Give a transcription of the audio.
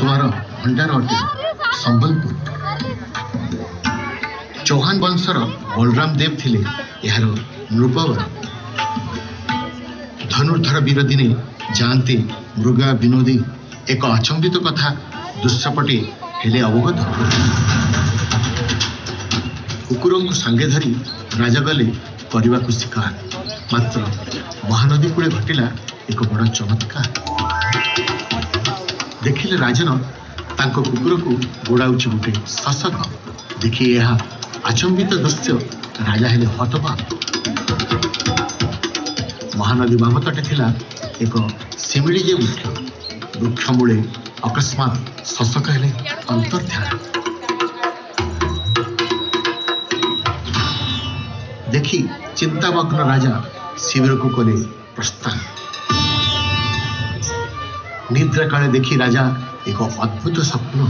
सुषमार भंडार अटे संबलपुर। चौहान वंशर बलराम देव थिले यार नृपवर। धनुर्धर वीर दिने जाते मृगा विनोदी एक अचंबित कथा दुष्यपटे हेले अवगत। कुकुर को सांगे धरी राजा गले करने को शिकार। मात्र महानदी कूले घटिला एक बड़ चमत्कार। देखिले राजन तांको कुकुर को गोड़ाऊँच गोटे शशक। देखिए यह आचंबित दृश्य राजा हेले हतबाक। महानदी बाम तटे थिला एक शिमिड़ी वृक्ष। वृक्ष मूले अकस्मात शशक हेले अंतर्ध्यान। देखी चिंतामग्न राजा शिविर को कले प्रस्थान। निद्रा काले देखी राजा एक अद्भुत स्वप्न।